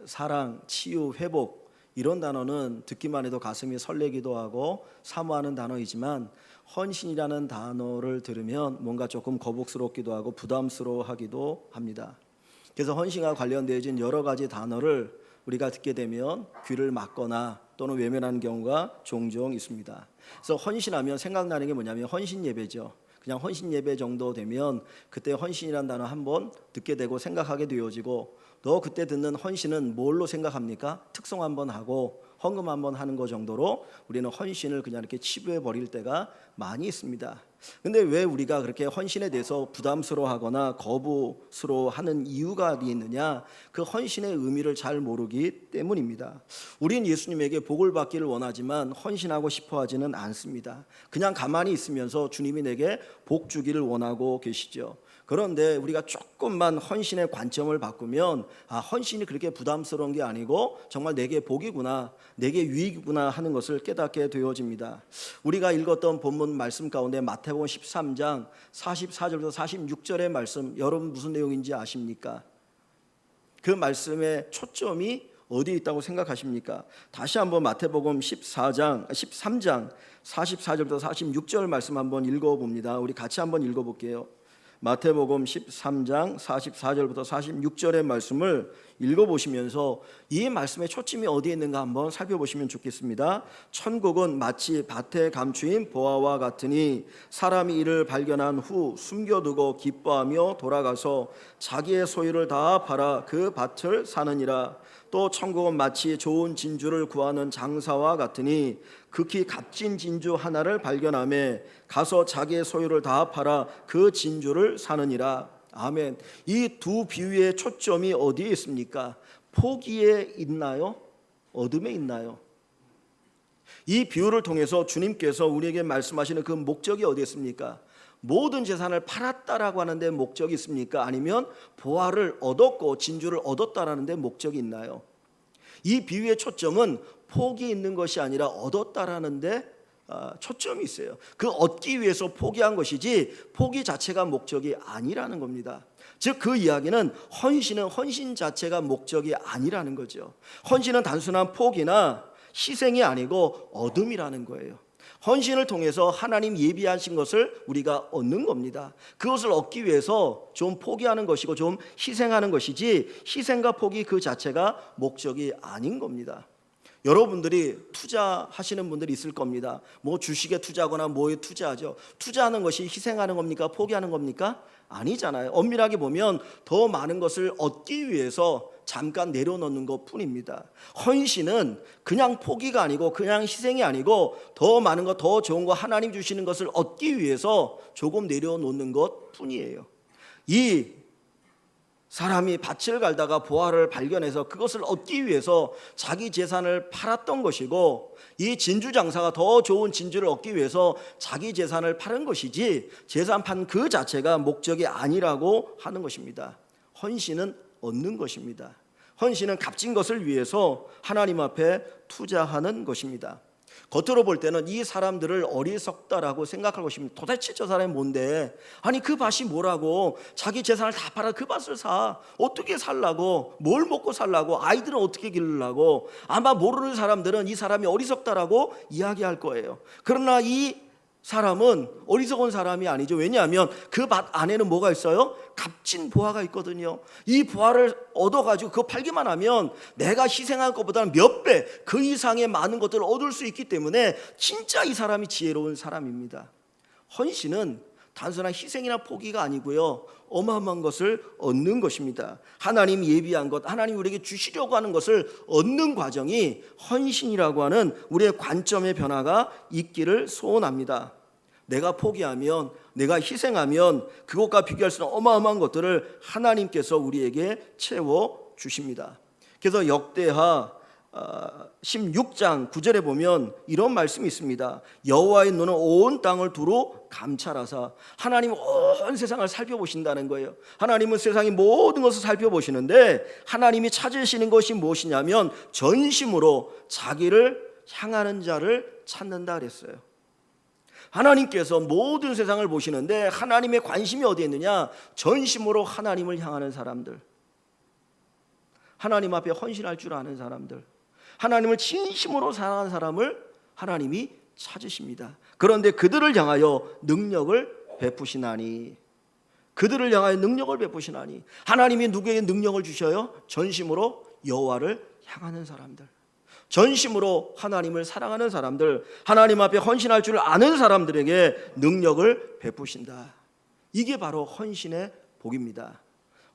사랑, 치유, 회복 이런 단어는 듣기만 해도 가슴이 설레기도 하고 사모하는 단어이지만 헌신이라는 단어를 들으면 뭔가 조금 거북스럽기도 하고 부담스러워하기도 합니다. 그래서 헌신과 관련되어진 여러 가지 단어를 우리가 듣게 되면 귀를 막거나 또는 외면하는 경우가 종종 있습니다. 그래서 헌신하면 생각나는 게 뭐냐면 헌신 예배죠. 그냥 헌신 예배 정도 되면 그때 헌신이라는 단어 한번 듣게 되고 생각하게 되어지고, 너 그때 듣는 헌신은 뭘로 생각합니까? 특송 한번 하고 헌금 한번 하는 것 정도로 우리는 헌신을 그냥 이렇게 치부해 버릴 때가 많이 있습니다. 근데 왜 우리가 그렇게 헌신에 대해서 부담스러워하거나 거부스러워하는 이유가 어디 있느냐? 그 헌신의 의미를 잘 모르기 때문입니다. 우린 예수님에게 복을 받기를 원하지만 헌신하고 싶어 하지는 않습니다. 그냥 가만히 있으면서 주님이 내게 복 주기를 원하고 계시죠. 그런데 우리가 조금만 헌신의 관점을 바꾸면 헌신이 그렇게 부담스러운 게 아니고 정말 내게 복이구나, 내게 유익이구나 하는 것을 깨닫게 되어집니다. 우리가 읽었던 본문 말씀 가운데 마태복음 13장 44절부터 46절의 말씀, 여러분 무슨 내용인지 아십니까? 그 말씀의 초점이 어디에 있다고 생각하십니까? 다시 한번 마태복음 13장 44절부터 46절 말씀 한번 읽어봅니다. 우리 같이 한번 읽어볼게요. 마태복음 13장 44절부터 46절의 말씀을 읽어보시면서 이 말씀의 초점이 어디에 있는가 한번 살펴보시면 좋겠습니다. 천국은 마치 밭에 감추인 보화와 같으니 사람이 이를 발견한 후 숨겨두고 기뻐하며 돌아가서 자기의 소유를 다 팔아 그 밭을 사느니라. 또 천국은 마치 좋은 진주를 구하는 장사와 같으니 극히 값진 진주 하나를 발견하며 가서 자기의 소유를 다 팔아 그 진주를 사느니라. 아멘. 이 두 비유의 초점이 어디에 있습니까? 포기에 있나요? 어둠에 있나요? 이 비유를 통해서 주님께서 우리에게 말씀하시는 그 목적이 어디에 있습니까? 모든 재산을 팔았다라고 하는데 목적이 있습니까? 아니면 보화를 얻었고 진주를 얻었다라는 데 목적이 있나요? 이 비유의 초점은 폭이 있는 것이 아니라 얻었다라는 데 초점이 있어요. 그 얻기 위해서 포기한 것이지 포기 자체가 목적이 아니라는 겁니다. 즉 그 이야기는 헌신은 헌신 자체가 목적이 아니라는 거죠. 헌신은 단순한 포기나 희생이 아니고 얻음이라는 거예요. 헌신을 통해서 하나님 예비하신 것을 우리가 얻는 겁니다. 그것을 얻기 위해서 좀 포기하는 것이고 좀 희생하는 것이지 희생과 포기 그 자체가 목적이 아닌 겁니다. 여러분들이 투자하시는 분들이 있을 겁니다. 뭐 주식에 투자하거나 뭐에 투자하죠. 투자하는 것이 희생하는 겁니까? 포기하는 겁니까? 아니잖아요. 엄밀하게 보면 더 많은 것을 얻기 위해서 잠깐 내려놓는 것 뿐입니다. 헌신은 그냥 포기가 아니고 그냥 희생이 아니고 더 많은 것, 더 좋은 것, 하나님 주시는 것을 얻기 위해서 조금 내려놓는 것 뿐이에요. 이 사람이 밭을 갈다가 보화를 발견해서 그것을 얻기 위해서 자기 재산을 팔았던 것이고, 이 진주 장사가 더 좋은 진주를 얻기 위해서 자기 재산을 파는 것이지 재산 판 그 자체가 목적이 아니라고 하는 것입니다. 헌신은 얻는 것입니다. 헌신은 값진 것을 위해서 하나님 앞에 투자하는 것입니다. 겉으로 볼 때는 이 사람들을 어리석다라고 생각할 것입니다. 도대체 저 사람이 뭔데? 아니 그 밭이 뭐라고? 자기 재산을 다 팔아 그 밭을 사. 어떻게 살라고? 뭘 먹고 살라고? 아이들은 어떻게 기르려고? 아마 모르는 사람들은 이 사람이 어리석다라고 이야기할 거예요. 그러나 이 사람은 어리석은 사람이 아니죠. 왜냐하면 그 밭 안에는 뭐가 있어요? 값진 보화가 있거든요. 이 보화를 얻어가지고 그거 팔기만 하면 내가 희생한 것보다는 몇 배 그 이상의 많은 것들을 얻을 수 있기 때문에 진짜 이 사람이 지혜로운 사람입니다. 헌신은 단순한 희생이나 포기가 아니고요, 어마어마한 것을 얻는 것입니다. 하나님이 예비한 것, 하나님 우리에게 주시려고 하는 것을 얻는 과정이 헌신이라고 하는 우리의 관점의 변화가 있기를 소원합니다. 내가 포기하면, 내가 희생하면 그것과 비교할 수 없는 어마어마한 것들을 하나님께서 우리에게 채워주십니다. 그래서 역대하 16장 9절에 보면 이런 말씀이 있습니다. 여호와의 눈은 온 땅을 두루 감찰하사, 하나님은 온 세상을 살펴보신다는 거예요. 하나님은 세상의 모든 것을 살펴보시는데 하나님이 찾으시는 것이 무엇이냐면 전심으로 자기를 향하는 자를 찾는다 그랬어요. 하나님께서 모든 세상을 보시는데 하나님의 관심이 어디에 있느냐? 전심으로 하나님을 향하는 사람들. 하나님 앞에 헌신할 줄 아는 사람들, 하나님을 진심으로 사랑하는 사람을 하나님이 찾으십니다. 그런데 그들을 향하여 능력을 베푸시나니, 그들을 향하여 능력을 베푸시나니, 하나님이 누구에게 능력을 주셔요? 전심으로 여호와를 향하는 사람들, 전심으로 하나님을 사랑하는 사람들, 하나님 앞에 헌신할 줄 아는 사람들에게 능력을 베푸신다. 이게 바로 헌신의 복입니다.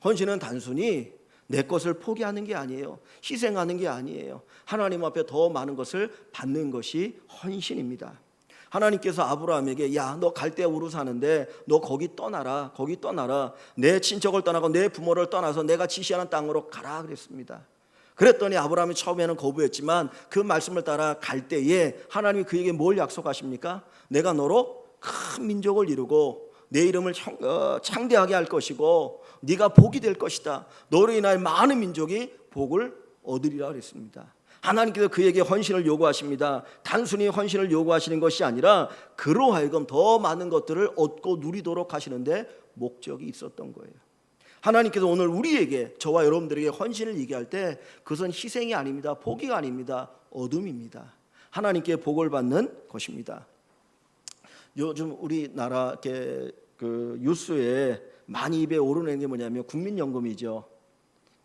헌신은 단순히 내 것을 포기하는 게 아니에요. 희생하는 게 아니에요. 하나님 앞에 더 많은 것을 받는 것이 헌신입니다. 하나님께서 아브라함에게 야, 너 갈대아 우르 사는데 너 거기 떠나라. 거기 떠나라. 내 친척을 떠나고 내 부모를 떠나서 내가 지시하는 땅으로 가라 그랬습니다. 그랬더니 아브라함이 처음에는 거부했지만 그 말씀을 따라 갈 때에 하나님이 그에게 뭘 약속하십니까? 내가 너로 큰 민족을 이루고 내 이름을 창대하게 할 것이고 네가 복이 될 것이다. 너로 인하여 많은 민족이 복을 얻으리라 그랬습니다. 하나님께서 그에게 헌신을 요구하십니다. 단순히 헌신을 요구하시는 것이 아니라 그로 하여금 더 많은 것들을 얻고 누리도록 하시는데 목적이 있었던 거예요. 하나님께서 오늘 우리에게, 저와 여러분들에게 헌신을 얘기할 때 그것은 희생이 아닙니다. 포기가 아닙니다. 얻음입니다. 하나님께 복을 받는 것입니다. 요즘 우리나라 그 뉴스에 많이 입에 오르는 게 뭐냐면 국민연금이죠.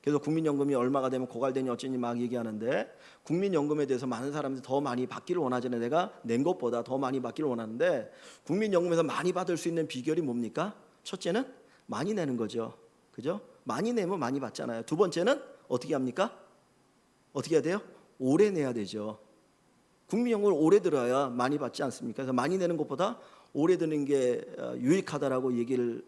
그래서 국민연금이 얼마가 되면 고갈되니 어쩌니 막 얘기하는데, 국민연금에 대해서 많은 사람들이 더 많이 받기를 원하잖아요. 내가 낸 것보다 더 많이 받기를 원하는데, 국민연금에서 많이 받을 수 있는 비결이 뭡니까? 첫째는 많이 내는 거죠. 그죠? 많이 내면 많이 받잖아요. 두 번째는 어떻게 합니까? 어떻게 해야 돼요? 오래 내야 되죠. 국민연금을 오래 들어야 많이 받지 않습니까? 그래서 많이 내는 것보다 오래 드는 게 유익하다라고 얘기를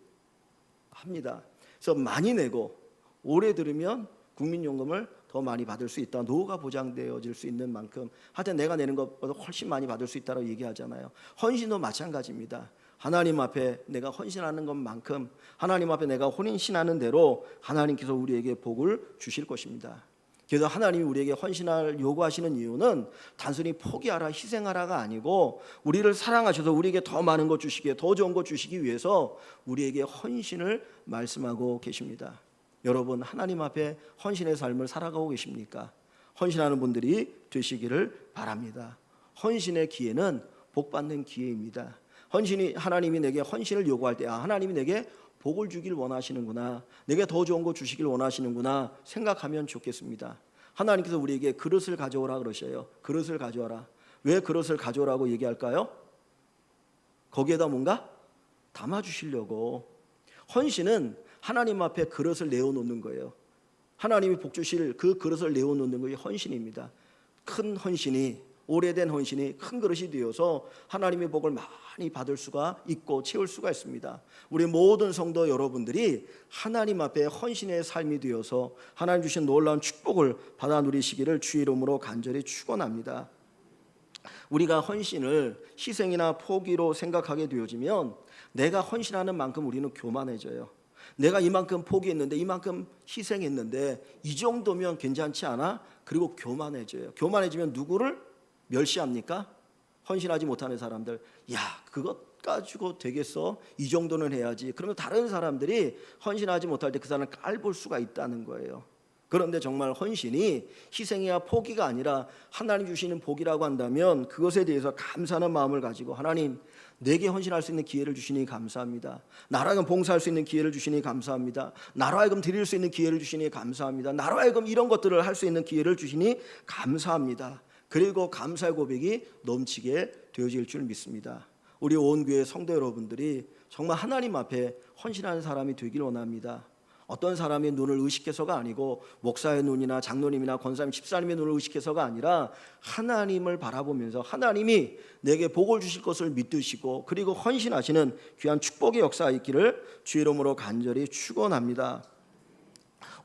합니다. 그래서 많이 내고 오래 들으면 국민연금을 더 많이 받을 수 있다. 노후가 보장되어질 수 있는 만큼, 하여튼 내가 내는 것보다 훨씬 많이 받을 수 있다고 얘기하잖아요. 헌신도 마찬가지입니다. 하나님 앞에 내가 헌신하는 것만큼, 하나님 앞에 내가 헌신하는 대로 하나님께서 우리에게 복을 주실 것입니다. 그래서 하나님이 우리에게 헌신을 요구하시는 이유는 단순히 포기하라, 희생하라가 아니고 우리를 사랑하셔서 우리에게 더 많은 것 주시기에, 더 좋은 것 주시기 위해서 우리에게 헌신을 말씀하고 계십니다. 여러분, 하나님 앞에 헌신의 삶을 살아가고 계십니까? 헌신하는 분들이 되시기를 바랍니다. 헌신의 기회는 복받는 기회입니다. 헌신이, 하나님이 내게 헌신을 요구할 때 하나님이 내게 복을 주길 원하시는구나, 내게 더 좋은 거 주시길 원하시는구나 생각하면 좋겠습니다. 하나님께서 우리에게 그릇을 가져오라 그러셔요. 그릇을 가져와라. 왜 그릇을 가져오라고 얘기할까요? 거기에다 뭔가 담아주시려고. 헌신은 하나님 앞에 그릇을 내어놓는 거예요. 하나님이 복 주실 그 그릇을 내어놓는 것이 헌신입니다. 큰 헌신이, 오래된 헌신이 큰 그릇이 되어서 하나님의 복을 많이 받을 수가 있고 채울 수가 있습니다. 우리 모든 성도 여러분들이 하나님 앞에 헌신의 삶이 되어서 하나님 주신 놀라운 축복을 받아 누리시기를 주의 이름으로 간절히 축원합니다. 우리가 헌신을 희생이나 포기로 생각하게 되어지면 내가 헌신하는 만큼 우리는 교만해져요. 내가 이만큼 포기했는데, 이만큼 희생했는데 이 정도면 괜찮지 않아? 그리고 교만해져요. 교만해지면 누구를 멸시합니까? 헌신하지 못하는 사람들. 야, 그것 가지고 되겠어? 이 정도는 해야지. 그러면 다른 사람들이 헌신하지 못할 때 그 사람을 깔볼 수가 있다는 거예요. 그런데 정말 헌신이 희생이야 포기가 아니라 하나님 주시는 복이라고 한다면 그것에 대해서 감사하는 마음을 가지고, 하나님, 내게 헌신할 수 있는 기회를 주시니 감사합니다. 나로 하여금 봉사할 수 있는 기회를 주시니 감사합니다. 나로 하여금 드릴 수 있는 기회를 주시니 감사합니다. 나로 하여금 이런 것들을 할 수 있는 기회를 주시니 감사합니다. 그리고 감사의 고백이 넘치게 되어질 줄 믿습니다. 우리 온 교회 성도 여러분들이 정말 하나님 앞에 헌신하는 사람이 되길 원합니다. 어떤 사람의 눈을 의식해서가 아니고, 목사의 눈이나 장로님이나 권사님, 집사님의 눈을 의식해서가 아니라 하나님을 바라보면서 하나님이 내게 복을 주실 것을 믿으시고 그리고 헌신하시는 귀한 축복의 역사가 있기를 주의 이름으로 간절히 축원합니다.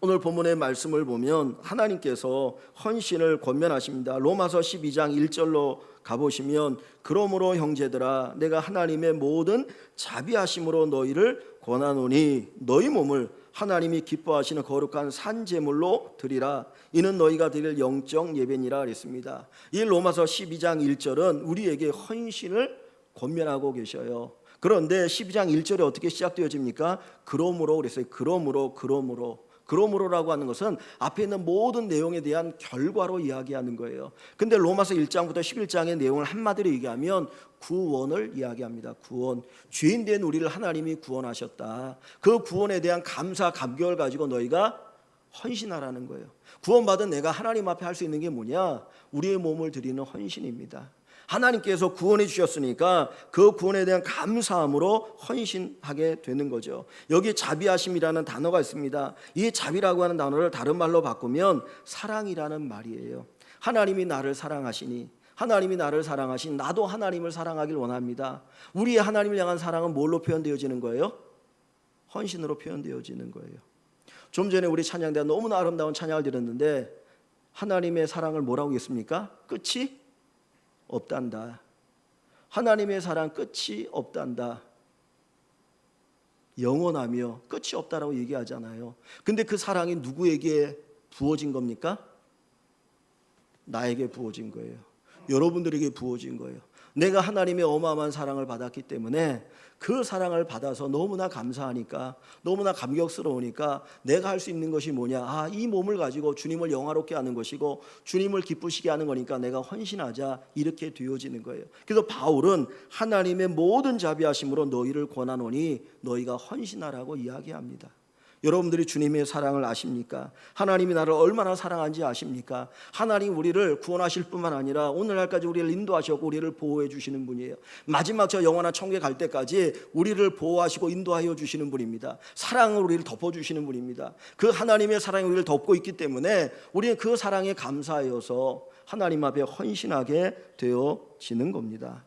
오늘 본문의 말씀을 보면 하나님께서 헌신을 권면하십니다. 로마서 12장 1절로 가보시면, 그러므로 형제들아, 내가 하나님의 모든 자비하심으로 너희를 권하노니 너희 몸을 하나님이 기뻐하시는 거룩한 산 제물로 드리라. 이는 너희가 드릴 영적 예배니라 그랬습니다. 이 로마서 12장 1절은 우리에게 헌신을 권면하고 계셔요. 그런데 12장 1절에 어떻게 시작되어집니까? 그러므로 그랬어요. 그러므로 그러므로라고 하는 것은 앞에 있는 모든 내용에 대한 결과로 이야기하는 거예요. 근데 로마서 1장부터 11장의 내용을 한마디로 얘기하면 구원을 이야기합니다. 구원. 죄인 된 우리를 하나님이 구원하셨다. 그 구원에 대한 감사 감격을 가지고 너희가 헌신하라는 거예요. 구원받은 내가 하나님 앞에 할 수 있는 게 뭐냐? 우리의 몸을 드리는 헌신입니다. 하나님께서 구원해 주셨으니까 그 구원에 대한 감사함으로 헌신하게 되는 거죠. 여기 자비하심이라는 단어가 있습니다. 이 자비라고 하는 단어를 다른 말로 바꾸면 사랑이라는 말이에요. 하나님이 나를 사랑하시니, 하나님이 나를 사랑하신 나도 하나님을 사랑하길 원합니다. 우리의 하나님을 향한 사랑은 뭘로 표현되어지는 거예요? 헌신으로 표현되어지는 거예요. 좀 전에 우리 찬양대가 너무나 아름다운 찬양을 드렸는데 하나님의 사랑을 뭐라고 했습니까? 끝이 없단다. 하나님의 사랑 끝이 없단다. 영원하며 끝이 없다라고 얘기하잖아요. 근데 그 사랑이 누구에게 부어진 겁니까? 나에게 부어진 거예요. 여러분들에게 부어진 거예요. 내가 하나님의 어마어마한 사랑을 받았기 때문에 그 사랑을 받아서 너무나 감사하니까, 너무나 감격스러우니까 내가 할 수 있는 것이 뭐냐? 이 몸을 가지고 주님을 영화롭게 하는 것이고 주님을 기쁘시게 하는 거니까 내가 헌신하자, 이렇게 되어지는 거예요. 그래서 바울은 하나님의 모든 자비하심으로 너희를 권하노니 너희가 헌신하라고 이야기합니다. 여러분들이 주님의 사랑을 아십니까? 하나님이 나를 얼마나 사랑한지 아십니까? 하나님 우리를 구원하실 뿐만 아니라 오늘날까지 우리를 인도하셨고 우리를 보호해 주시는 분이에요. 마지막 저 영원한 천국에 갈 때까지 우리를 보호하시고 인도하여 주시는 분입니다. 사랑으로 우리를 덮어주시는 분입니다. 그 하나님의 사랑이 우리를 덮고 있기 때문에 우리는 그 사랑에 감사하여서 하나님 앞에 헌신하게 되어지는 겁니다.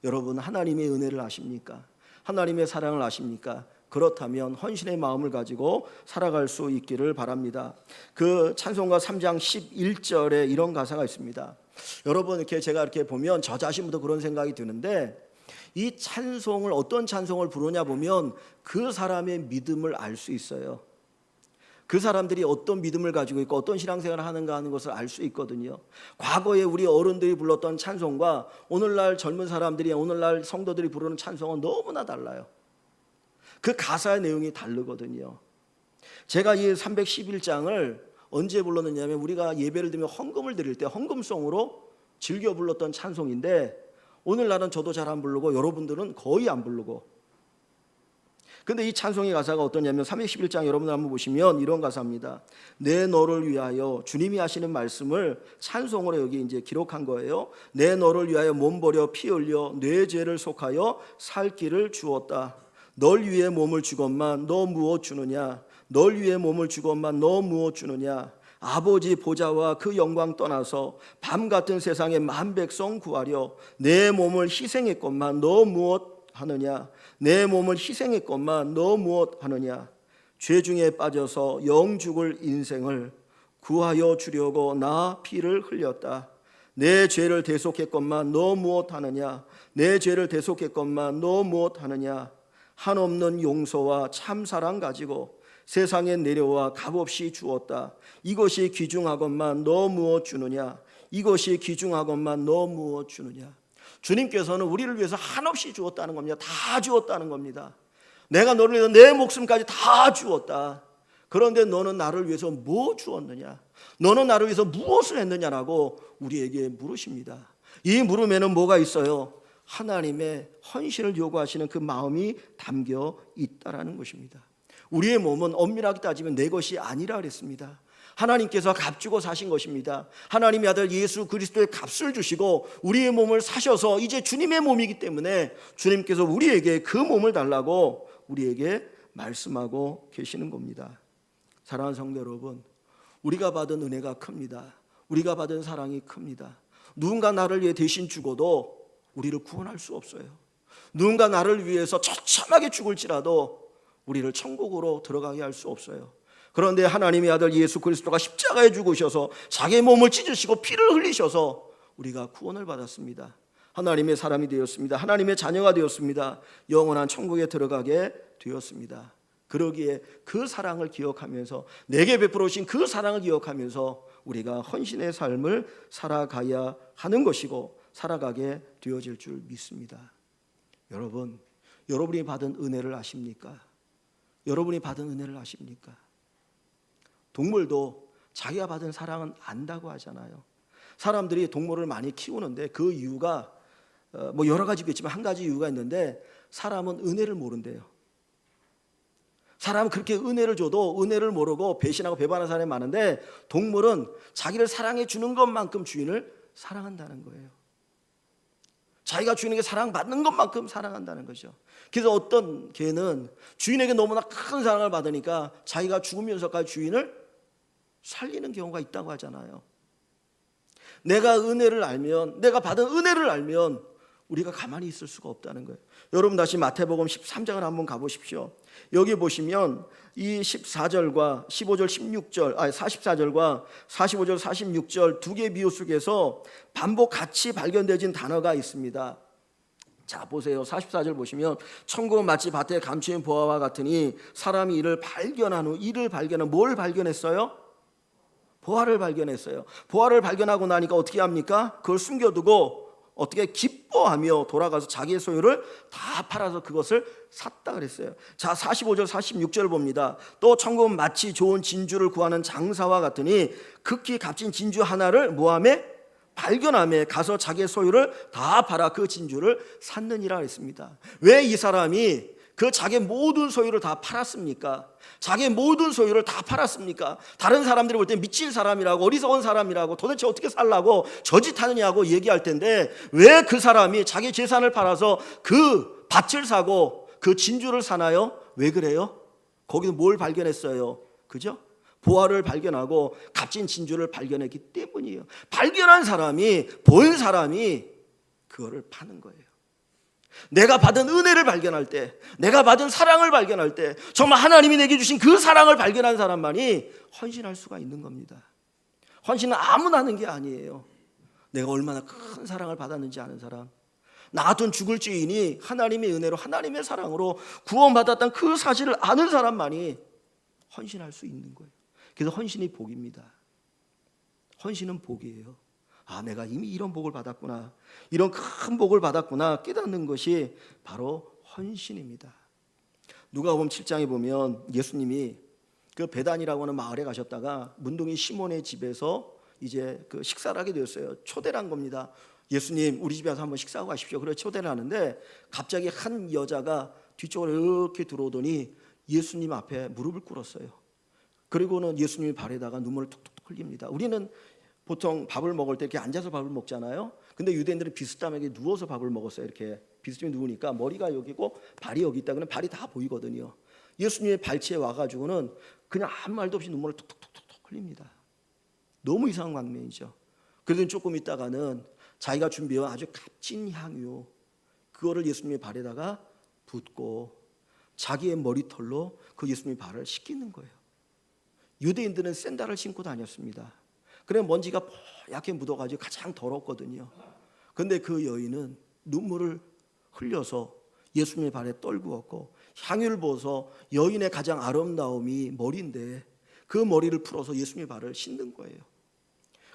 여러분, 하나님의 은혜를 아십니까? 하나님의 사랑을 아십니까? 그렇다면 헌신의 마음을 가지고 살아갈 수 있기를 바랍니다. 그 찬송가 3장 11절에 이런 가사가 있습니다. 여러분, 이렇게 제가 이렇게 보면 저 자신부터 그런 생각이 드는데, 이 찬송을 어떤 찬송을 부르냐 보면 그 사람의 믿음을 알 수 있어요. 그 사람들이 어떤 믿음을 가지고 있고 어떤 신앙생활을 하는가 하는 것을 알 수 있거든요. 과거에 우리 어른들이 불렀던 찬송과 오늘날 젊은 사람들이, 오늘날 성도들이 부르는 찬송은 너무나 달라요. 그 가사의 내용이 다르거든요. 제가 이 311장을 언제 불렀느냐면 우리가 예배를 드리면 헌금을 드릴 때 헌금송으로 즐겨 불렀던 찬송인데, 오늘날은 저도 잘 안 부르고 여러분들은 거의 안 부르고. 근데 이 찬송의 가사가 어떠냐면 311장 여러분들 한번 보시면 이런 가사입니다. 내 너를 위하여, 주님이 하시는 말씀을 찬송으로 여기 이제 기록한 거예요. 내 너를 위하여 몸 버려 피 흘려 내 죄를 속하여 살 길을 주었다. 널 위해 몸을 주건만 너 무엇 주느냐? 널 위해 몸을 주건만 너 무엇 주느냐? 아버지 보좌와 그 영광 떠나서 밤 같은 세상에 만 백성 구하려 내 몸을 희생했건만 너 무엇 하느냐? 내 몸을 희생했건만 너 무엇 하느냐? 죄 중에 빠져서 영 죽을 인생을 구하여 주려고 나 피를 흘렸다. 내 죄를 대속했건만 너 무엇 하느냐? 내 죄를 대속했건만 너 무엇 하느냐? 한없는 용서와 참사랑 가지고 세상에 내려와 값없이 주었다. 이것이 귀중하건만 너 무엇 주느냐? 이것이 귀중하건만 너 무엇 주느냐? 주님께서는 우리를 위해서 한없이 주었다는 겁니다. 다 주었다는 겁니다. 내가 너를 위해서 내 목숨까지 다 주었다. 그런데 너는 나를 위해서 뭐 주었느냐? 너는 나를 위해서 무엇을 했느냐라고 우리에게 물으십니다. 이 물음에는 뭐가 있어요? 하나님의 헌신을 요구하시는 그 마음이 담겨 있다라는 것입니다. 우리의 몸은 엄밀하게 따지면 내 것이 아니라 그랬습니다. 하나님께서 값주고 사신 것입니다. 하나님의 아들 예수 그리스도의 값을 주시고 우리의 몸을 사셔서 이제 주님의 몸이기 때문에 주님께서 우리에게 그 몸을 달라고 우리에게 말씀하고 계시는 겁니다. 사랑하는 성도 여러분, 우리가 받은 은혜가 큽니다. 우리가 받은 사랑이 큽니다. 누군가 나를 위해 대신 죽어도 우리를 구원할 수 없어요. 누군가 나를 위해서 처참하게 죽을지라도 우리를 천국으로 들어가게 할 수 없어요. 그런데 하나님의 아들 예수 그리스도가 십자가에 죽으셔서 자기의 몸을 찢으시고 피를 흘리셔서 우리가 구원을 받았습니다. 하나님의 사람이 되었습니다. 하나님의 자녀가 되었습니다. 영원한 천국에 들어가게 되었습니다. 그러기에 그 사랑을 기억하면서, 내게 베풀어 주신 그 사랑을 기억하면서 우리가 헌신의 삶을 살아가야 하는 것이고 살아가게 되어질 줄 믿습니다. 여러분, 여러분이 받은 은혜를 아십니까? 여러분이 받은 은혜를 아십니까? 동물도 자기가 받은 사랑은 안다고 하잖아요. 사람들이 동물을 많이 키우는데 그 이유가 뭐 여러 가지가 있지만 한 가지 이유가 있는데, 사람은 은혜를 모른대요. 사람은 그렇게 은혜를 줘도 은혜를 모르고 배신하고 배반하는 사람이 많은데, 동물은 자기를 사랑해 주는 것만큼 주인을 사랑한다는 거예요. 자기가 주인에게 사랑받는 것만큼 사랑한다는 거죠. 그래서 어떤 개는 주인에게 너무나 큰 사랑을 받으니까 자기가 죽으면서까지 주인을 살리는 경우가 있다고 하잖아요. 내가 은혜를 알면, 내가 받은 은혜를 알면 우리가 가만히 있을 수가 없다는 거예요. 여러분 다시 마태복음 13장을 한번 가보십시오. 여기 보시면 이 14절과 15절 16절 44절과 45절 46절 두 개의 비유 속에서 반복 같이 발견되진 단어가 있습니다. 자 보세요. 44절 보시면 천국은 마치 밭에 감추인 보화와 같으니 사람이 이를 발견한 후, 이를 발견한, 뭘 발견했어요? 보화를 발견했어요. 보화를 발견하고 나니까 어떻게 합니까? 그걸 숨겨두고 어떻게 기뻐하며 돌아가서 자기의 소유를 다 팔아서 그것을 샀다 그랬어요. 자 45절 46절 봅니다. 또 천국은 마치 좋은 진주를 구하는 장사와 같으니 극히 값진 진주 하나를 모함에 발견하며 가서 자기의 소유를 다 팔아 그 진주를 샀느니라 했습니다. 왜 이 사람이 그 자기의 모든 소유를 다 팔았습니까? 자기의 모든 소유를 다 팔았습니까? 다른 사람들이 볼 때 미친 사람이라고, 어리석은 사람이라고, 도대체 어떻게 살라고 저짓하느냐고 얘기할 텐데, 왜 그 사람이 자기 재산을 팔아서 그 밭을 사고 그 진주를 사나요? 왜 그래요? 거기서 뭘 발견했어요? 그죠? 보화를 발견하고 값진 진주를 발견했기 때문이에요. 발견한 사람이, 본 사람이 그거를 파는 거예요. 내가 받은 은혜를 발견할 때, 내가 받은 사랑을 발견할 때, 정말 하나님이 내게 주신 그 사랑을 발견한 사람만이 헌신할 수가 있는 겁니다. 헌신은 아무나 하는 게 아니에요. 내가 얼마나 큰 사랑을 받았는지 아는 사람, 나 같은 죽을 죄인이 하나님의 은혜로, 하나님의 사랑으로 구원받았다는 그 사실을 아는 사람만이 헌신할 수 있는 거예요. 그래서 헌신이 복입니다. 헌신은 복이에요. 아, 내가 이미 이런 복을 받았구나, 이런 큰 복을 받았구나 깨닫는 것이 바로 헌신입니다. 누가복음 7장에 보면 예수님이 그 베단이라고 하는 마을에 가셨다가 문둥이 시몬의 집에서 이제 그 식사를 하게 되었어요. 초대를 한 겁니다. 예수님, 우리 집에 와서 한번 식사하고 가십시오. 그래서 초대를 하는데 갑자기 한 여자가 뒤쪽으로 이렇게 들어오더니 예수님 앞에 무릎을 꿇었어요. 그리고는 예수님의 발에다가 눈물을 툭툭 흘립니다. 우리는 보통 밥을 먹을 때 이렇게 앉아서 밥을 먹잖아요. 근데 유대인들은 비스듬하게 누워서 밥을 먹었어요. 이렇게 비스듬히 누우니까 머리가 여기고 발이 여기 있다. 그러면 발이 다 보이거든요. 예수님의 발치에 와가지고는 그냥 아무 말도 없이 눈물을 툭툭툭툭 흘립니다. 너무 이상한 광경이죠. 그래도 조금 있다가는 자기가 준비한 아주 값진 향유, 그거를 예수님의 발에다가 붓고 자기의 머리털로 그 예수님의 발을 씻기는 거예요. 유대인들은 샌들을 신고 다녔습니다. 그래 먼지가 뽀얗게 묻어가지고 가장 더럽거든요. 그런데 그 여인은 눈물을 흘려서 예수님의 발에 떨구었고 향유를 부어서, 여인의 가장 아름다움이 머리인데 그 머리를 풀어서 예수님의 발을 씻는 거예요.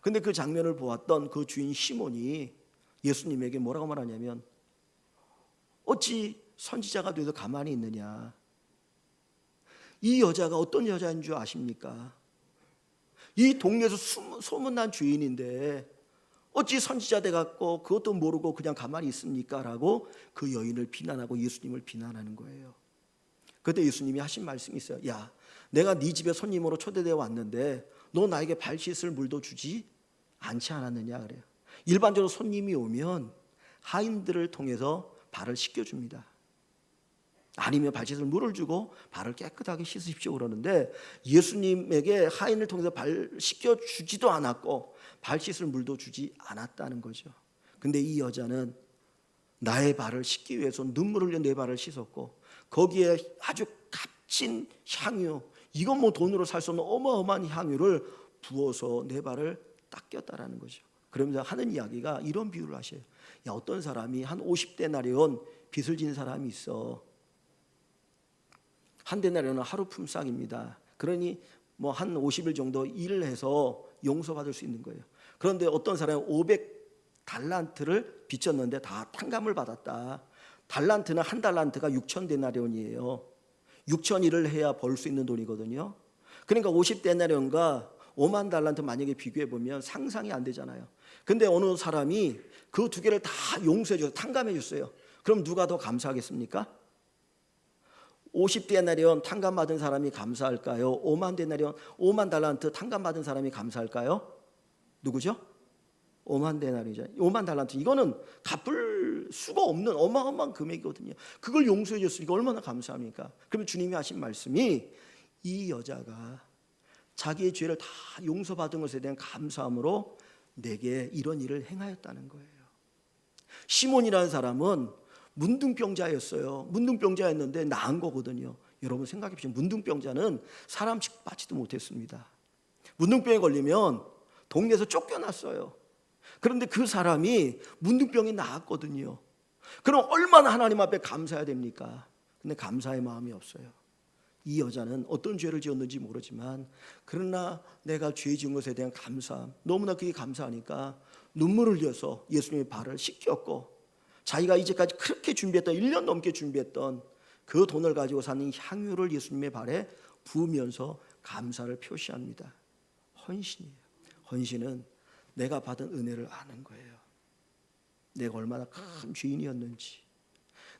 그런데 그 장면을 보았던 그 주인 시몬이 예수님에게 뭐라고 말하냐면, 어찌 선지자가 돼도 가만히 있느냐, 이 여자가 어떤 여자인 줄 아십니까? 이 동네에서 소문난 주인인데 어찌 선지자 돼갖고 그것도 모르고 그냥 가만히 있습니까? 라고 그 여인을 비난하고 예수님을 비난하는 거예요. 그때 예수님이 하신 말씀이 있어요. 야, 내가 네 집에 손님으로 초대되어 왔는데 너 나에게 발 씻을 물도 주지 않지 않았느냐 그래요. 일반적으로 손님이 오면 하인들을 통해서 발을 씻겨줍니다. 아니면 발 씻을 물을 주고 발을 깨끗하게 씻으십시오 그러는데, 예수님에게 하인을 통해서 발 씻겨주지도 않았고 발 씻을 물도 주지 않았다는 거죠. 근데 이 여자는 나의 발을 씻기 위해서 눈물을 흘려 내 발을 씻었고 거기에 아주 값진 향유, 이건 뭐 돈으로 살 수 없는 어마어마한 향유를 부어서 내 발을 닦였다라는 거죠. 그러면서 하는 이야기가 이런 비유를 하셔요. 야, 어떤 사람이 한 50데나리온 빚을 진 사람이 있어. 한 데나리온은 하루 품삯입니다. 그러니 뭐 한 50일 정도 일을 해서 용서받을 수 있는 거예요. 그런데 어떤 사람이 500달란트를 빚졌는데 다 탕감을 받았다. 달란트는 한 달란트가 6,000데나리온이에요. 6,000일을 해야 벌 수 있는 돈이거든요. 그러니까 50데나리온과 5만 달란트 만약에 비교해 보면 상상이 안 되잖아요. 근데 어느 사람이 그 두 개를 다 용서해 줘서 탕감해 줬어요. 그럼 누가 더 감사하겠습니까? 50데나리온 탕감 받은 사람이 감사할까요? 5만 데나리온 5만 달란트 탕감 받은 사람이 감사할까요? 누구죠? 5만 데나리죠. 5만 달란트 이거는 갚을 수가 없는 어마어마한 금액이거든요. 그걸 용서해 줬으니까 얼마나 감사합니까? 그러면 주님이 하신 말씀이 이 여자가 자기의 죄를 다 용서받은 것에 대한 감사함으로 내게 이런 일을 행하였다는 거예요. 시몬이라는 사람은 문둥병자였어요. 문둥병자였는데 나은 거거든요. 여러분 생각해 보시면 문둥병자는 사람 취급받지도 못했습니다. 문둥병에 걸리면 동네에서 쫓겨났어요. 그런데 그 사람이 문둥병이 나았거든요. 그럼 얼마나 하나님 앞에 감사해야 됩니까? 근데 감사의 마음이 없어요. 이 여자는 어떤 죄를 지었는지 모르지만 그러나 내가 죄 지은 것에 대한 감사함, 너무나 그게 감사하니까 눈물을 흘려서 예수님의 발을 씻겼고 자기가 이제까지 그렇게 준비했던 1년 넘게 준비했던 그 돈을 가지고 사는 향유를 예수님의 발에 부으면서 감사를 표시합니다. 헌신이에요. 헌신은 내가 받은 은혜를 아는 거예요. 내가 얼마나 큰 죄인이었는지,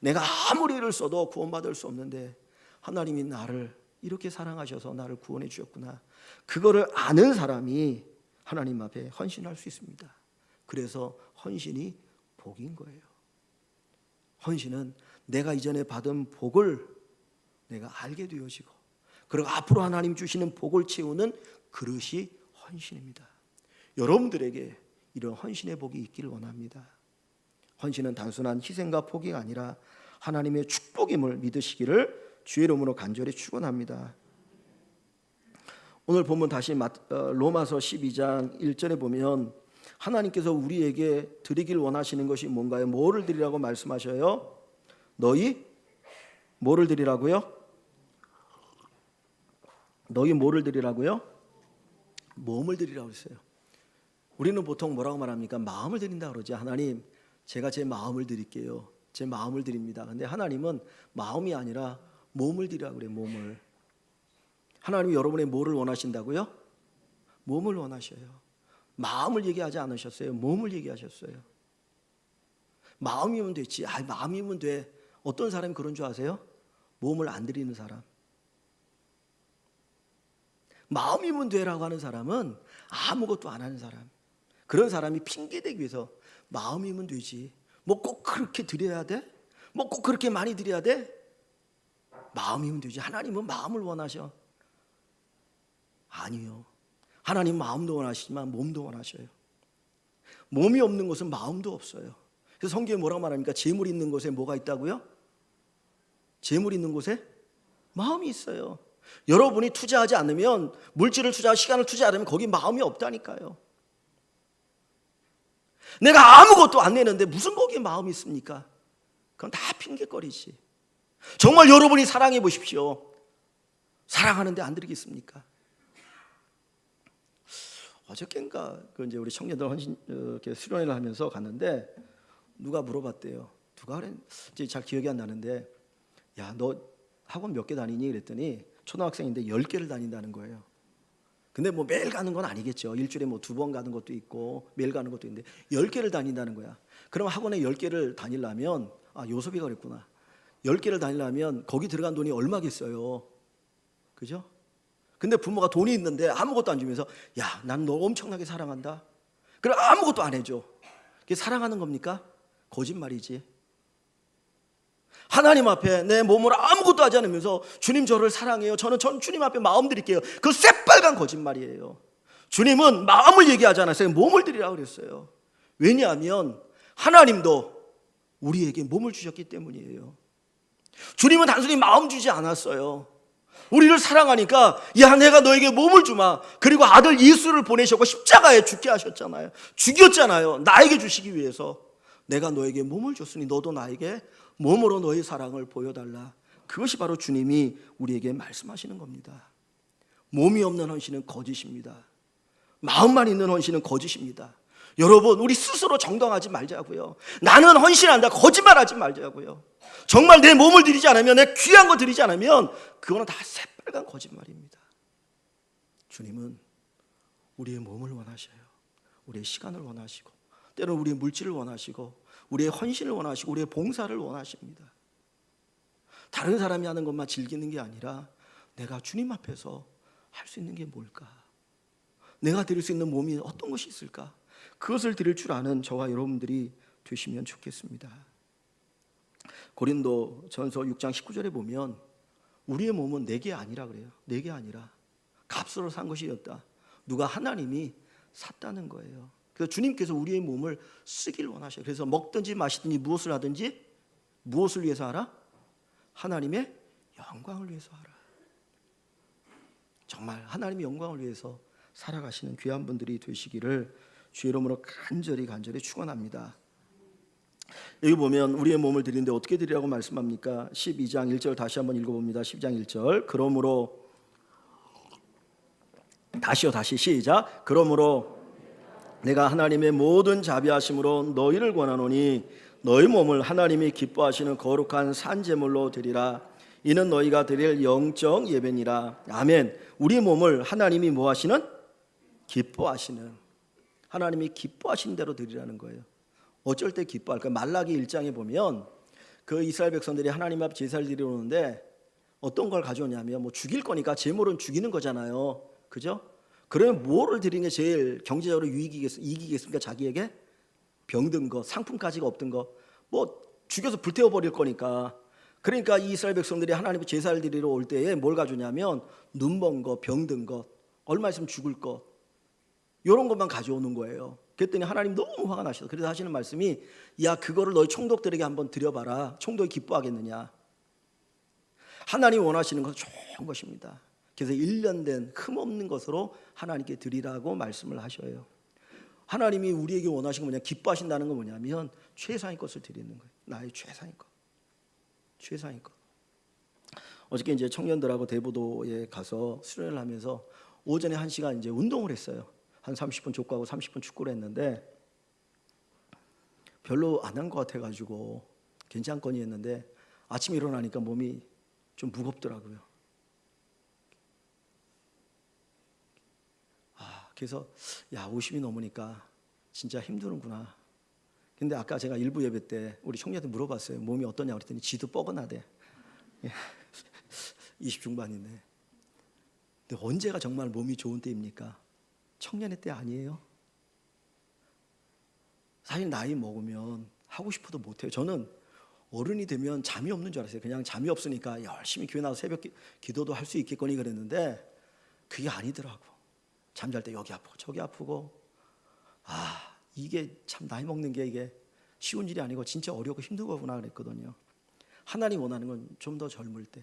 내가 아무리 애를 써도 구원받을 수 없는데 하나님이 나를 이렇게 사랑하셔서 나를 구원해 주셨구나. 그거를 아는 사람이 하나님 앞에 헌신할 수 있습니다. 그래서 헌신이 복인 거예요. 헌신은 내가 이전에 받은 복을 내가 알게 되어지고 그리고 앞으로 하나님 주시는 복을 채우는 그릇이 헌신입니다. 여러분들에게 이런 헌신의 복이 있기를 원합니다. 헌신은 단순한 희생과 포기가 아니라 하나님의 축복임을 믿으시기를 주의 이름으로 간절히 축원합니다. 오늘 본문 다시 로마서 12장 1절에 보면 하나님께서 우리에게 드리길 원하시는 것이 뭔가요? 뭐를 드리라고 말씀하셔요? 너희 뭐를 드리라고요? 너희 뭐를 드리라고요? 몸을 드리라고 했어요. 우리는 보통 뭐라고 말합니까? 마음을 드린다 그러죠. 하나님, 제가 제 마음을 드릴게요. 제 마음을 드립니다. 근데 하나님은 마음이 아니라 몸을 드리라고 그래요. 몸을. 하나님이 여러분의 뭐를 원하신다고요? 몸을 원하셔요. 마음을 얘기하지 않으셨어요. 몸을 얘기하셨어요. 마음이면 됐지. 마음이면 돼. 어떤 사람이 그런 줄 아세요? 몸을 안 드리는 사람. 마음이면 돼라고 하는 사람은 아무것도 안 하는 사람. 그런 사람이 핑계대기 위해서 마음이면 되지. 뭐 꼭 그렇게 드려야 돼? 뭐 꼭 그렇게 많이 드려야 돼? 마음이면 되지. 하나님은 마음을 원하셔. 아니요. 하나님 마음도 원하시지만 몸도 원하셔요. 몸이 없는 곳은 마음도 없어요. 그래서 성경에 뭐라고 말합니까? 재물 있는 곳에 뭐가 있다고요? 재물 있는 곳에 마음이 있어요. 여러분이 투자하지 않으면, 물질을 투자하고 시간을 투자하지 않으면 거기 마음이 없다니까요. 내가 아무것도 안 내는데 무슨 거기에 마음이 있습니까? 그건 다 핑계거리지. 정말 여러분이 사랑해 보십시오. 사랑하는데 안 드리겠습니까? 어저께인가 이제 우리 청년들 헌신 이렇게 수련회를 하면서 갔는데 누가 물어봤대요. 누가 그랬는지 잘 기억이 안 나는데, 야, 너 학원 몇 개 다니니? 그랬더니 초등학생인데 10개를 다닌다는 거예요. 근데 뭐 매일 가는 건 아니겠죠. 일주일에 뭐 2번 가는 것도 있고 매일 가는 것도 있는데 10개를 다닌다는 거야. 그럼 학원에 10개를 다니려면, 요섭이가 그랬구나. 10개를 다니려면 거기 들어간 돈이 얼마겠어요. 그죠? 근데 부모가 돈이 있는데 아무것도 안 주면서, 야, 난 너 엄청나게 사랑한다. 그럼 아무것도 안 해줘. 그게 사랑하는 겁니까? 거짓말이지. 하나님 앞에 내 몸으로 아무것도 하지 않으면서 주님 저를 사랑해요. 저는 주님 앞에 마음 드릴게요. 그 새빨간 거짓말이에요. 주님은 마음을 얘기하지 않았어요. 몸을 드리라고 그랬어요. 왜냐하면 하나님도 우리에게 몸을 주셨기 때문이에요. 주님은 단순히 마음 주지 않았어요. 우리를 사랑하니까, 야, 내가 너에게 몸을 주마. 그리고 아들 예수를 보내셨고 십자가에 죽게 하셨잖아요. 죽였잖아요. 나에게 주시기 위해서. 내가 너에게 몸을 줬으니 너도 나에게 몸으로 너의 사랑을 보여달라. 그것이 바로 주님이 우리에게 말씀하시는 겁니다. 몸이 없는 헌신은 거짓입니다. 마음만 있는 헌신은 거짓입니다. 여러분, 우리 스스로 정당하지 말자고요. 나는 헌신한다 거짓말하지 말자고요. 정말 내 몸을 드리지 않으면, 내 귀한 거 드리지 않으면 그거는 다 새빨간 거짓말입니다. 주님은 우리의 몸을 원하셔요. 우리의 시간을 원하시고, 때로는 우리의 물질을 원하시고, 우리의 헌신을 원하시고, 우리의 봉사를 원하십니다. 다른 사람이 하는 것만 즐기는 게 아니라 내가 주님 앞에서 할 수 있는 게 뭘까? 내가 드릴 수 있는 몸이 어떤 것이 있을까? 그것을 드릴 줄 아는 저와 여러분들이 되시면 좋겠습니다. 고린도 전서 6장 19절에 보면 우리의 몸은 내게 아니라 그래요. 내게 아니라 값으로 산 것이었다. 누가 하나님이 샀다는 거예요. 그래서 주님께서 우리의 몸을 쓰길 원하셔요. 그래서 먹든지 마시든지 무엇을 하든지 무엇을 위해서 하라? 하나님의 영광을 위해서 하라. 정말 하나님의 영광을 위해서 살아가시는 귀한 분들이 되시기를 주의 이름으로 간절히 축원합니다. 여기 보면 우리의 몸을 드리는데 어떻게 드리라고 말씀합니까? 12장 1절 다시 한번 읽어봅니다. 12장 1절. 그러므로 다시 시작. 그러므로 내가 하나님의 모든 자비하심으로 너희를 권하노니 너희 몸을 하나님이 기뻐하시는 거룩한 산제물로 드리라. 이는 너희가 드릴 영적 예배니라. 아멘. 우리 몸을 하나님이 뭐 하시는? 기뻐하시는, 하나님이 기뻐하시는 대로 드리라는 거예요. 어쩔 때 기뻐할까? 말라기 1장에 보면 그 이스라엘 백성들이 하나님 앞 제사를 드리러 오는데 어떤 걸 가져오냐면 뭐 죽일 거니까 제물은 죽이는 거잖아요. 그죠? 그러면 뭐를 드리는 게 제일 경제적으로 이기겠습니까? 자기에게 병든 거, 상품가치가 없던 거, 뭐 죽여서 불태워버릴 거니까. 그러니까 이 이스라엘 백성들이 하나님 제사를 드리러 올 때에 뭘 가져오냐면 눈먼 거, 병든 것, 얼마 있으면 죽을 것, 이런 것만 가져오는 거예요. 그랬더니 하나님 너무 화가 나셔서 그래서 하시는 말씀이, 야, 그거를 너희 총독들에게 한번 드려봐라. 총독이 기뻐하겠느냐. 하나님 원하시는 것은 좋은 것입니다. 그래서 1년 된 흠없는 것으로 하나님께 드리라고 말씀을 하셔요. 하나님이 우리에게 원하시는 건 뭐냐, 기뻐하신다는 건 뭐냐면 최상의 것을 드리는 거예요. 나의 최상의 것. 최상의 것. 어저께 이제 청년들하고 대부도에 가서 수련을 하면서 오전에 1시간 이제 운동을 했어요. 한 30분 족구하고 30분 축구를 했는데 별로 안 한 것 같아가지고 괜찮거니 했는데 아침에 일어나니까 몸이 좀 무겁더라고요. 그래서 야, 50이 넘으니까 진짜 힘드는구나. 근데 아까 제가 일부 예배 때 우리 청년한테 물어봤어요. 몸이 어떠냐 그랬더니 지도 뻐근하대. 20 중반인데. 근데 언제가 정말 몸이 좋은 때입니까? 청년의 때 아니에요? 사실 나이 먹으면 하고 싶어도 못해요. 저는 어른이 되면 잠이 없는 줄 알았어요. 그냥 잠이 없으니까 열심히 교회 나와서 새벽 기도도 할 수 있겠거니 그랬는데 그게 아니더라고. 잠잘 때 여기 아프고 저기 아프고. 이게 참 나이 먹는 게 이게 쉬운 일이 아니고 진짜 어렵고 힘든 거구나 그랬거든요. 하나님 원하는 건 좀 더 젊을 때,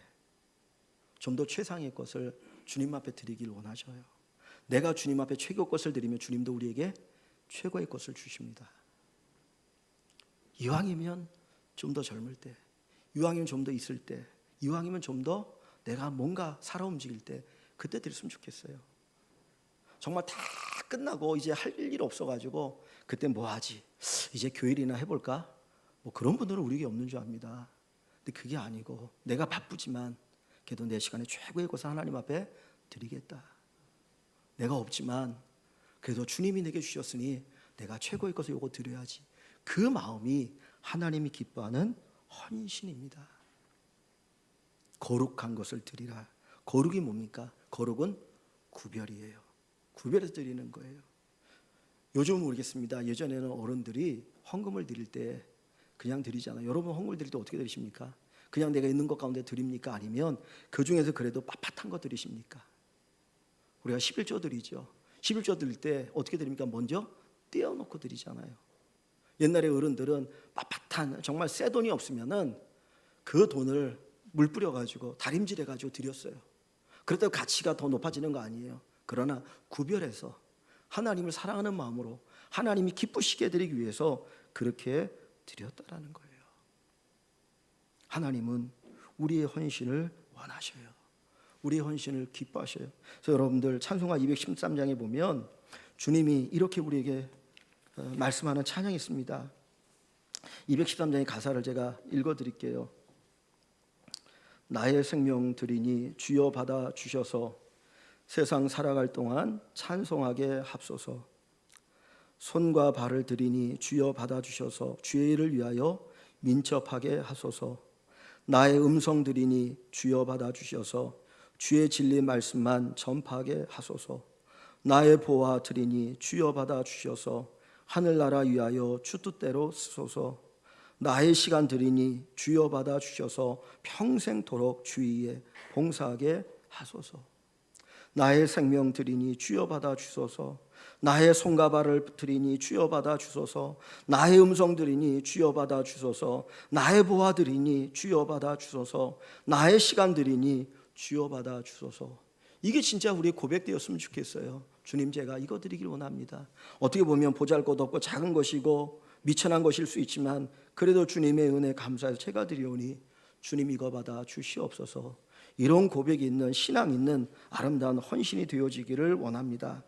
좀 더 최상의 것을 주님 앞에 드리길 원하셔요. 내가 주님 앞에 최고 것을 드리면 주님도 우리에게 최고의 것을 주십니다. 이왕이면 좀 더 젊을 때, 이왕이면 좀 더 있을 때, 이왕이면 좀 더 내가 뭔가 살아 움직일 때 그때 드렸으면 좋겠어요. 정말 다 끝나고 이제 할 일 없어가지고 그때 뭐 하지? 이제 교일이나 해볼까? 뭐 그런 분들은 우리에게 없는 줄 압니다. 근데 그게 아니고 내가 바쁘지만 그래도 내 시간에 최고의 것을 하나님 앞에 드리겠다. 내가 없지만 그래도 주님이 내게 주셨으니 내가 최고의 것을 요거 드려야지. 그 마음이 하나님이 기뻐하는 헌신입니다. 거룩한 것을 드리라. 거룩이 뭡니까? 거룩은 구별이에요. 구별해서 드리는 거예요. 요즘은 모르겠습니다. 예전에는 어른들이 헌금을 드릴 때 그냥 드리잖아요. 여러분 헌금을 드릴 때 어떻게 드리십니까? 그냥 내가 있는 것 가운데 드립니까? 아니면 그 중에서 그래도 빳빳한 거 드리십니까? 우리가 11조 드리죠. 11조 드릴 때 어떻게 드립니까? 먼저 떼어놓고 드리잖아요. 옛날에 어른들은 빳빳한 정말 새 돈이 없으면은 그 돈을 물 뿌려가지고 다림질해가지고 드렸어요. 그렇다고 가치가 더 높아지는 거 아니에요. 그러나 구별해서 하나님을 사랑하는 마음으로 하나님이 기쁘시게 해드리기 위해서 그렇게 드렸다라는 거예요. 하나님은 우리의 헌신을 원하셔요. 우리의 헌신을 기뻐하셔요. 그래서 여러분들 찬송가 213장에 보면 주님이 이렇게 우리에게 말씀하는 찬양이 있습니다. 213장의 가사를 제가 '나의 생명 드리니 주여 받아 주셔서 세상 살아갈 동안 찬송하게 합소서. 손과 발을 들이니 주여 받아주셔서 주의 일을 위하여 민첩하게 하소서. 나의 음성 들이니 주여 받아주셔서 주의 진리 말씀만 전파하게 하소서. 나의 보화 드리니 주여 받아주셔서 하늘나라 위하여 주 뜻대로 쓰소서. 나의 시간 드리니 주여 받아주셔서 평생토록 주위에 봉사하게 하소서. 나의 생명 드리니 주여 받아주소서. 나의 손과 발을 드리니 주여 받아주소서. 나의 음성 드리니 주여 받아주소서. 나의 보화 드리니 주여 받아주소서. 나의 시간 드리니 주여 받아주소서. 이게 진짜 우리의 고백되었으면 좋겠어요. 주님, 제가 이거 드리길 원합니다. 어떻게 보면 보잘것없고 작은 것이고 미천한 것일 수 있지만 그래도 주님의 은혜 감사해서 제가 드리오니 주님 이거 받아 주시옵소서. 이런 고백이 있는, 신앙 있는 아름다운 헌신이 되어지기를 원합니다.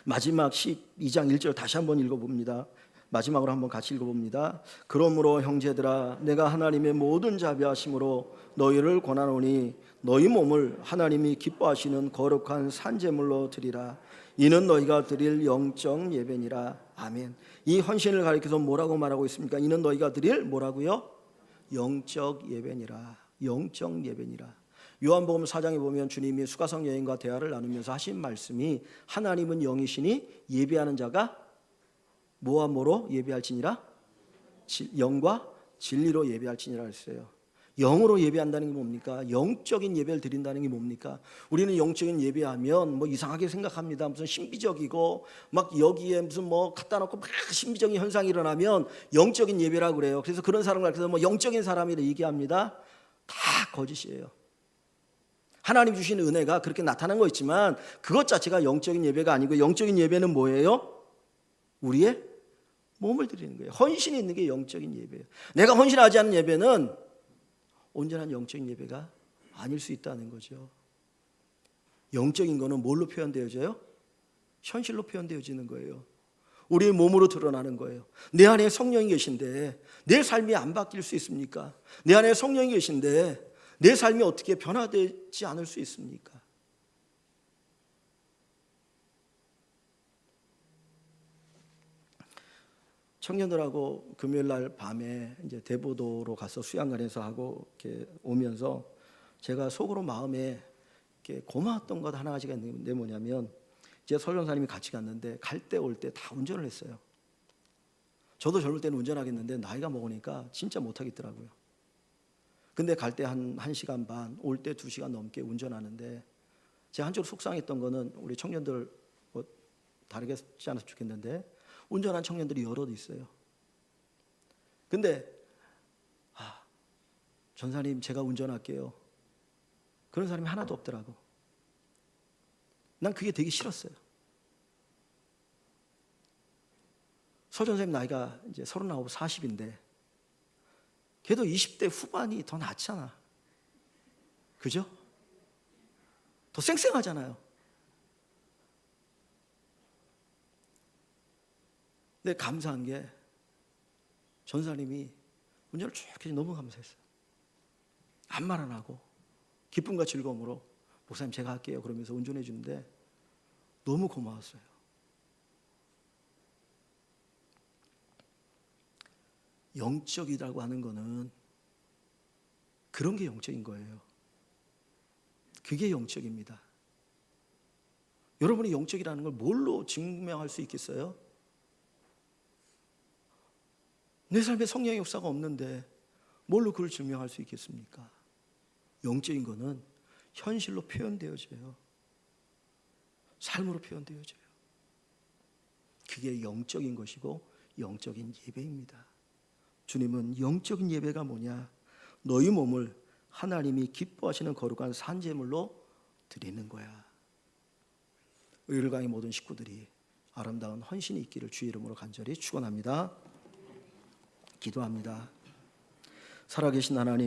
마지막 12장 1절 다시 한번 읽어봅니다. 마지막으로 한번 같이 읽어봅니다. 그러므로 형제들아, 내가 하나님의 모든 자비하심으로 너희를 권하노니 너희 몸을 하나님이 기뻐하시는 거룩한 산제물로 드리라. 이는 너희가 드릴 영적 예배니라. 아멘. 이 헌신을 가리켜서 뭐라고 말하고 있습니까? 이는 너희가 드릴 뭐라고요? 영적 예배니라. 영적 예배니라. 요한복음 4장에 보면 주님이 수가성 여인과 대화를 나누면서 하신 말씀이 하나님은 영이시니 예배하는 자가 뭐와 뭐로 예배할지니라? 영과 진리로 예배할지니라 했어요. 영으로 예배한다는 게 뭡니까? 영적인 예배를 드린다는 게 뭡니까? 우리는 영적인 예배하면 뭐 이상하게 생각합니다. 무슨 신비적이고 막 여기에 무슨 뭐 갖다 놓고 막 신비적인 현상이 일어나면 영적인 예배라고 그래요. 그래서 그런 사람을 가르쳐서 뭐 영적인 사람이라 얘기합니다. 다 거짓이에요. 하나님 주시는 은혜가 그렇게 나타난 거 있지만 그것 자체가 영적인 예배가 아니고, 영적인 예배는 뭐예요? 우리의 몸을 드리는 거예요. 헌신이 있는 게 영적인 예배예요. 내가 헌신하지 않는 예배는 온전한 영적인 예배가 아닐 수 있다는 거죠. 영적인 거는 뭘로 표현되어져요? 현실로 표현되어지는 거예요. 우리의 몸으로 드러나는 거예요. 내 안에 성령이 계신데 내 삶이 안 바뀔 수 있습니까? 내 안에 성령이 계신데 내 삶이 어떻게 변화되지 않을 수 있습니까? 청년들하고 금요일 날 밤에 이제 대보도로 가서 수양관에서 하고 이렇게 오면서 제가 속으로 마음에 이렇게 고마웠던 것 하나 가지가 있는데 뭐냐면, 이제 설교사님이 같이 갔는데 갈 때 올 때 다 운전을 했어요. 저도 젊을 때는 운전하겠는데 나이가 먹으니까 진짜 못하겠더라고요. 근데 갈 때 한 1시간 반, 올 때 2시간 넘게 운전하는데 제가 한쪽으로 속상했던 거는 우리 청년들 뭐 다르게 하지 않았으면 좋겠는데 운전한 청년들이 여럿 있어요. 근데 전사님 제가 운전할게요. 그런 사람이 하나도 없더라고. 난 그게 되게 싫었어요. 서 전사님 나이가 이제 39, 40인데 걔도 20대 후반이 더 낫잖아. 그죠? 더 쌩쌩하잖아요. 근데 감사한 게 전사님이 운전을 쭉 해서 너무 감사했어요. 아무 말 안 하고 기쁨과 즐거움으로 목사님 제가 할게요 그러면서 운전해 주는데 너무 고마웠어요. 영적이라고 하는 거는 그런 게 영적인 거예요. 그게 영적입니다. 여러분이 영적이라는 걸 뭘로 증명할 수 있겠어요? 내 삶에 성령의 역사가 없는데 뭘로 그걸 증명할 수 있겠습니까? 영적인 거는 현실로 표현되어져요. 삶으로 표현되어져요. 그게 영적인 것이고 영적인 예배입니다. 주님은 영적인 예배가 뭐냐? 너희 몸을 하나님이 기뻐하시는 거룩한 산제물로 드리는 거야. 의일강의 모든 식구들이 아름다운 헌신이 있기를 주의 이름으로 간절히 축원합니다. 기도합니다. 살아계신 하나님,